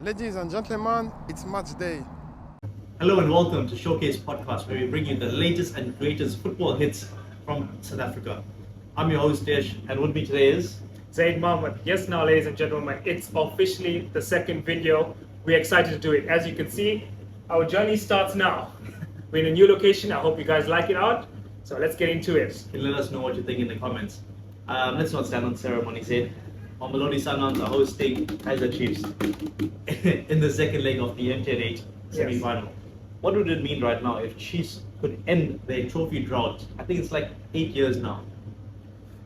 Ladies and gentlemen, it's match day. Hello and welcome to ShowCase podcast, where we bring you the latest and greatest football hits from South Africa. I'm your host Desh, and with me today is Zaid Mohammed. Yes, now, ladies and gentlemen, it's officially the second video. We're excited to do it. As you can see, our journey starts now. We're in a new location. I hope you guys like it out. So let's get into it. You can let us know what you think in the comments. Let's not stand on ceremony. Said Mamelodi Sundowns are hosting Kaizer Chiefs in the second leg of the MTN8 semi-final. Yes. What would it mean right now if Chiefs could end their trophy drought? I think it's like 8 years now.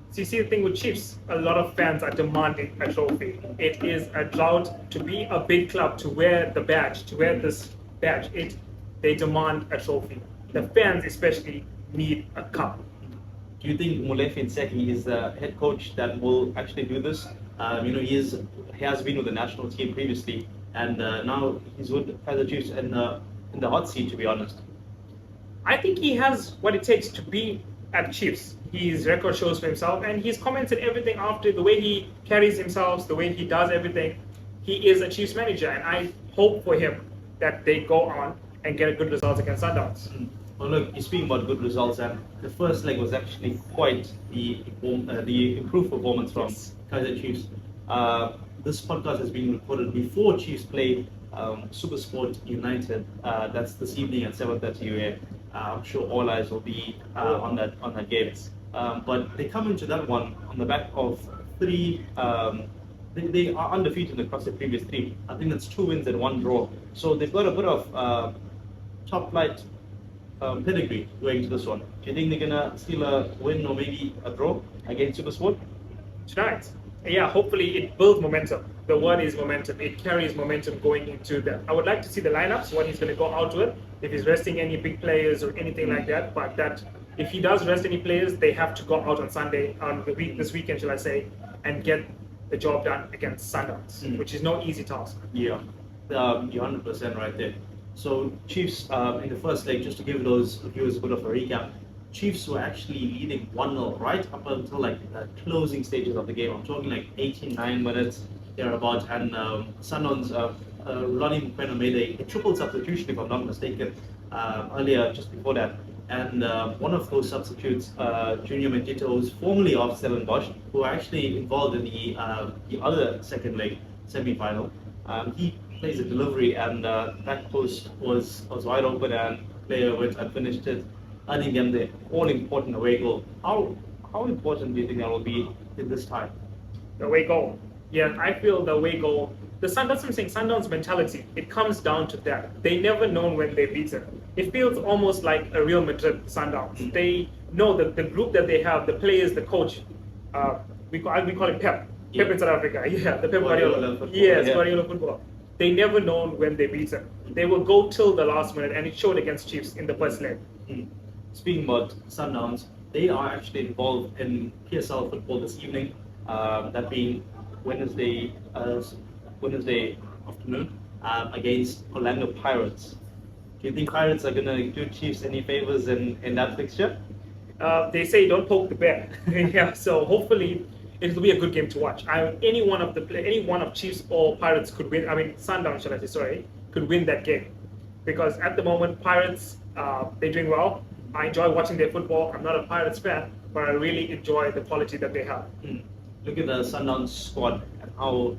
So you see, the thing with Chiefs, a lot of fans are demanding a trophy. It is a drought to be a big club, to wear the badge, to wear this badge. They demand a trophy. The fans especially need a cup. Do you think Molefe Nseki is the head coach that will actually do this? He has been with the national team previously, and now he's with Kaizer Chiefs in the hot seat, to be honest. I think he has what it takes to be at Chiefs. His record shows for himself, and he's commented everything after, the way he carries himself, the way he does everything. He is a Chiefs manager, and I hope for him that they go on and get a good result against Sundowns. Well, look, you're speaking about good results, and the first leg was actually quite the improved performance from Kaizer Chiefs. This podcast has been recorded before Chiefs play SuperSport United. That's this evening at 7:30 UA. I'm sure all eyes will be on that game. But they come into that one on the back of three. They are undefeated across the previous three. I think that's 2 wins and 1 draw. So they've got a bit of top flight pedigree going to this one. Do you think they're gonna steal a win or maybe a draw against SuperSport tonight? Yeah, hopefully it builds momentum. The word is momentum. It carries momentum going into that. I would like to see the lineups, what he's going to go out with, if he's resting any big players or anything like that. But that if he does rest any players, they have to go out on Sunday, this weekend, shall I say, and get the job done against Sundowns, which is no easy task. Yeah, you're 100% right there. So Chiefs in the first leg, just to give those viewers a bit of a recap, Chiefs were actually leading 1-0 right up until like the closing stages of the game. I'm talking like 89 minutes thereabouts, and Sundowns, Ronnie Mkwena made a triple substitution, if I'm not mistaken, earlier just before that. And one of those substitutes, Junior Mendito, who's formerly of Stellenbosch, who are actually involved in the other second leg semi-final, he plays a delivery, and that post was wide open, and player went and finished it, earning them the all-important away goal. How important do you think that will be in this time? The away goal. Yeah, I feel the away goal. That's what I'm saying. Sundowns mentality. It comes down to that. They never know when they're beaten. It feels almost like a Real Madrid Sundowns. They know that the group that they have, the players, the coach. We call it Pep. Pep in South Africa. Yeah, the Pep Guardiola. Yes, Guardiola football. They never know when they're beaten. They will go till the last minute, and it showed against Chiefs in the first leg. Speaking about Sundowns, they are actually involved in PSL football this evening, that being Wednesday afternoon, against Orlando Pirates. Do you think Pirates are going to do Chiefs any favors in that fixture? They say don't poke the bear. Yeah, so hopefully it will be a good game to watch. Any one of Chiefs or Pirates could win. I mean, Sundowns, shall I say, sorry, could win that game, because at the moment Pirates, they're doing well. I enjoy watching their football. I'm not a Pirates fan, but I really enjoy the quality that they have. Look at the Sundowns squad and how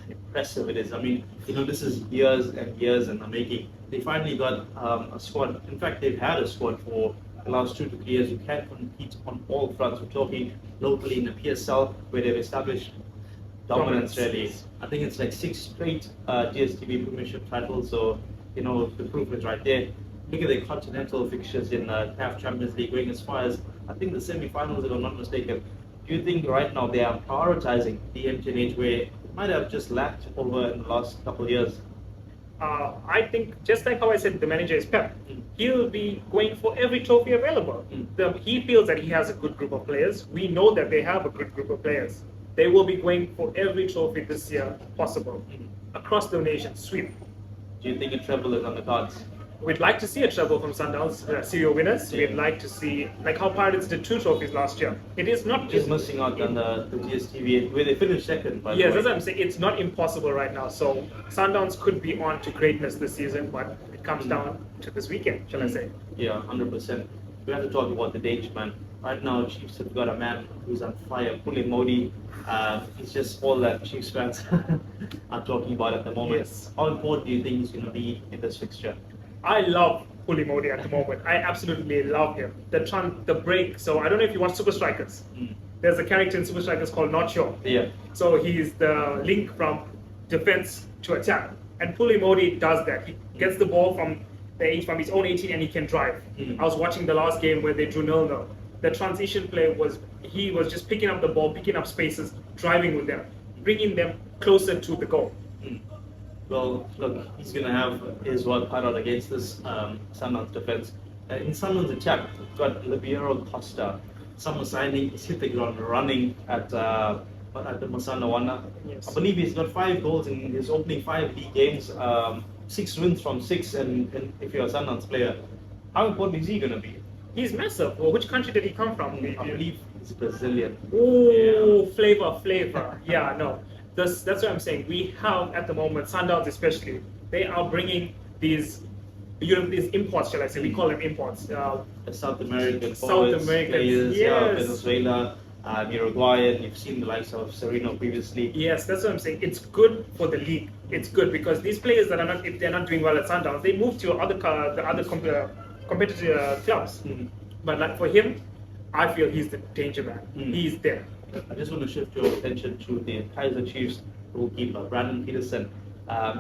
impressive it is. I mean, this is years and years in the making. They finally got a squad. In fact, they've had a squad for the last 2 to 3 years who can compete on all fronts. We're talking locally in the PSL, where they've established dominance really. I think it's like 6 straight DSTV Premiership titles, so the proof is right there. Look at the continental fixtures in CAF Champions League, going as far as, I think, the semi-finals, if I'm not mistaken. Do you think right now they are prioritizing the MTN8, where it might have just lacked over in the last couple of years? I think, just like how I said, the manager is Pep. He'll be going for every trophy available. He feels that he has a good group of players. We know that they have a good group of players. They will be going for every trophy this year possible, across the nation, sweep. Do you think a treble is on the cards? We'd like to see a treble from Sundowns, serial winners. Yeah. We'd like to see, like how Pirates did 2 trophies last year. It is not Just missing out on the GSTV, where they finished second, by the Yes, way. that's what I'm saying. It's not impossible right now. So Sundowns could be on to greatness this season, but it comes down to this weekend, shall I say? Yeah, 100%. We have to talk about the danger, man. Right now, Chiefs have got a man who's on fire, Mamelodi. It's just all that Chiefs fans are talking about at the moment. Yes. How important do you think he's going to be in this fixture? I love Mamelodi at the moment. I absolutely love him. The break. So I don't know if you watch Super Strikers. There's a character in Super Strikers called Not Sure. Yeah. So he's the link from defense to attack. And Mamelodi does that. He gets the ball from his own 18 and he can drive. I was watching the last game where they drew 0-0. The transition play he was just picking up the ball, picking up spaces, driving with them, bringing them closer to the goal. Well, look, he's going to have his work cut out against this Sundowns defense. In Sundowns attack, we've got Libero Costa. Summer signing, he's hit the ground running at the Masanawana. Yes. I believe he's got 5 goals in his opening 5 league games, 6 wins from 6, and if you're a Sundowns player, how important is he going to be? He's massive. Well, which country did he come from? I believe he's Brazilian. Oh, flavor. Yeah, no. That's what I'm saying. We have at the moment, Sundowns especially, they are bringing these imports, shall I say? We call them imports. South American South forwards, Americans, players, yes. Venezuela, Uruguay, and you've seen the likes of Sereno previously. Yes, that's what I'm saying. It's good for the league. It's good because these players that are not, if they're not doing well at Sundowns, they move to the other competitive clubs. But like for him, I feel he's the danger man. He's there. I just want to shift your attention to the Kaizer Chiefs goalkeeper, Brandon Peterson.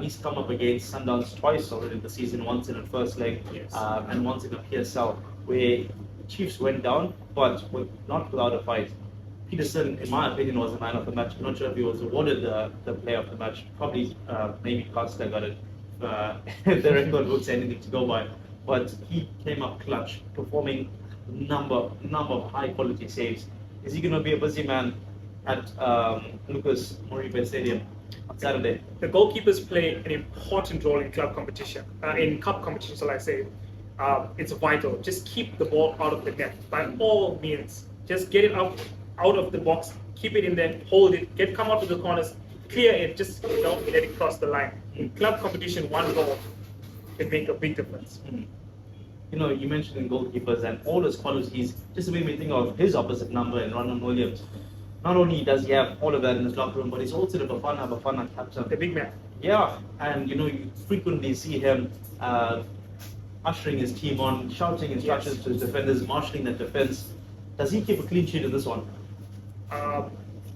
He's come up against Sundowns twice already this season, once in the first leg Yes. and once in a PSL, where Chiefs went down, but not without a fight. Peterson, in my opinion, was the man of the match. I'm not sure if he was awarded the player of the match. Probably, maybe Costa got it. The record books anything to go by. But he came up clutch, performing number of high quality saves. Is he going to be a busy man at Lucas Moribe Stadium on Saturday? The goalkeepers play an important role in club competition, in cup competition, shall I say. It's vital. Just keep the ball out of the net by all means. Just get it out of the box, keep it in there, hold it, come out to the corners, clear it, just don't let it cross the line. In club competition, 1 goal can make a big difference. You know, you mentioned in goalkeepers and all his qualities, just made me think of his opposite number in Ronald Williams. Not only does he have all of that in his locker room, but he's also the Bafana captain. The big man. Yeah, and you know, you frequently see him ushering his team on, shouting instructions to his defenders, marshalling the defense. Does he keep a clean sheet in this one?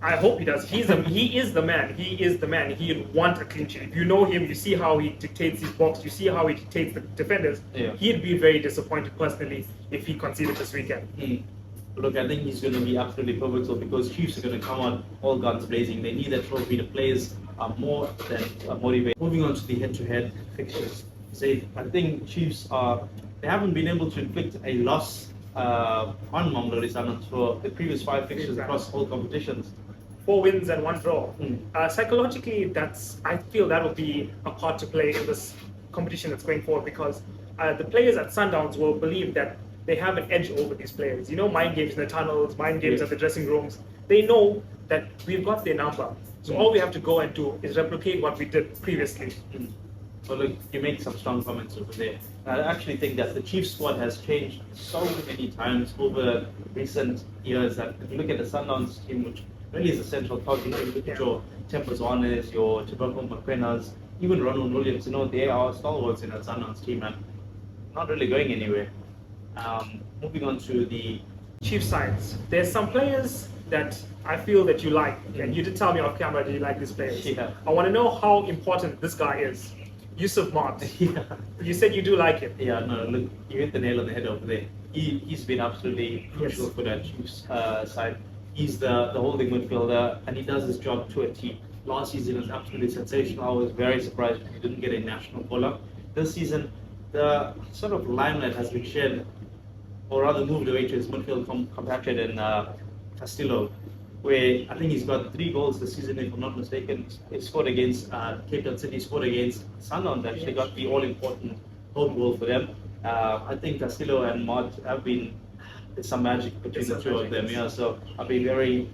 I hope he does. He is the man. He is the man. He'd want a clean sheet. If you know him, you see how he dictates his box, you see how he dictates the defenders. Yeah. He'd be very disappointed personally if he conceded this weekend. Look, I think he's going to be absolutely pivotal because Chiefs are going to come on all guns blazing. They need that trophy. The players are more than motivated. Moving on to the head-to-head fixtures. I think Chiefs they haven't been able to inflict a loss on Mamelodi Sundowns for the previous 5 fixtures across all competitions. 4 wins and 1 draw. Psychologically, I feel that will be a part to play in this competition that's going forward because the players at Sundowns will believe that they have an edge over these players. You know, mind games in the tunnels, mind games at the dressing rooms. They know that we've got their number. So all we have to go and do is replicate what we did previously. Well, look, you make some strong comments over there. I actually think that the Chiefs squad has changed so many times over recent years that if you look at the Sundowns team, which really is a central cog, you know, you look at your Templezones, your Tobacco McQuenas, even Ronald Williams, you know, they are stalwarts in that Sundowns team and not really going anywhere. Moving on to the Chiefs sides. There's some players that I feel that you like, and you did tell me off camera that you like these players. Yeah. I want to know how important this guy is. Yusuf Mart. Yeah. You said you do like him. Yeah, no, look, you hit the nail on the head over there. He's been absolutely crucial for that Chiefs side. He's the holding midfielder, and he does his job to a T. Last season was absolutely sensational. I was very surprised when he didn't get a national call-up. This season, the sort of limelight has been shared, or rather moved away to his midfield compatriot in Castillo, where I think he's got 3 goals this season, if I'm not mistaken. He scored against Cape Town City, scored against Sundowns, actually got the all-important home goal for them. I think Castillo and Mott have been. There's some magic between the two of them, yeah. So I'll be very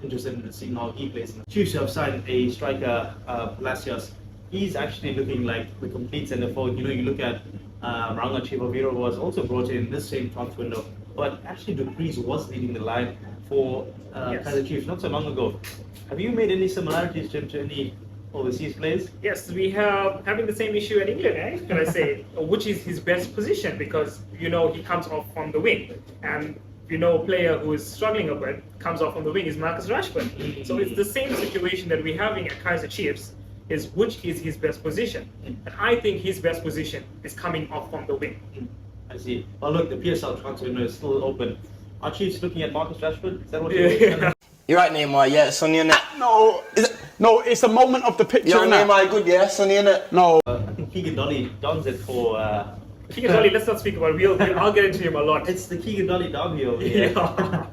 interested in seeing how he plays. Chiefs have signed a striker, Palacios. He's actually looking like the complete centre forward. You know, you look at Ranga Chivaviro was also brought in this same transfer window, but actually Dupreez was leading the line for Kaizer Chiefs not so long ago. Have you made any similarities to any overseas players? Yes, we have having the same issue in England, can I say, which is his best position, because you know he comes off from the wing, and you know a player who is struggling a bit comes off from the wing is Marcus Rashford. So it's the same situation that we're having at Kaizer Chiefs, is which is his best position, and I think his best position is coming off from the wing. I see. Well, look, the PSL transfer window is still open. Are Chiefs looking at Marcus Rashford? Is that what you're You're right, Neymar. Yeah, Sonny, innit? No, it's the moment of the picture, Yo, innit? Neymar, good, yeah, Sonny, innit? No. I think Keegan Dolly dons it for. Keegan Dolly, let's not speak about it. I'll get into him a lot. It's the Keegan Dolly derby over here. Yeah.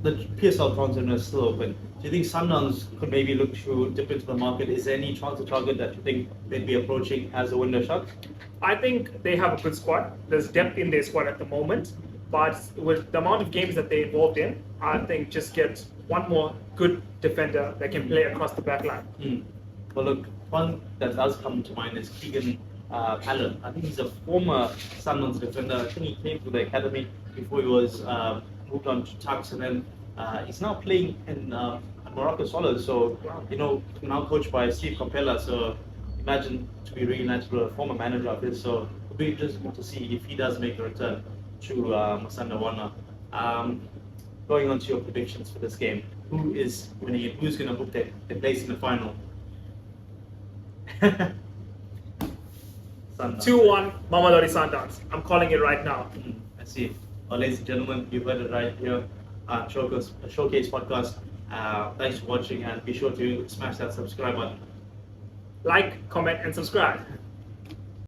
The PSL transfer window is still open. Do you think Sundowns could maybe look to dip into the market? Is there any transfer target that you think they'd be approaching as the window shuts? I think they have a good squad. There's depth in their squad at the moment, but with the amount of games that they're involved in, I think just get one more good defender that can play across the back line. Well, look, one that does come to mind is Keegan Allen. I think he's a former Sundowns defender. I think he came to the academy before he was moved on to Tuks, and then he's now playing in Morocco Swallows. So, you know, now coached by Steve Capella. So, imagine to be reunited with a former manager of his. So, it'll be interesting to see if he does make a return to Masanda Wana. Going on to your predictions for this game, who is winning it? Who's going to book their place in the final? 2-1 Mamelodi Sundowns. I'm calling it right now. I see. Well, ladies and gentlemen, you've heard it right here. ShowCase podcast. Thanks for watching, and be sure to smash that subscribe button. Like, comment, and subscribe.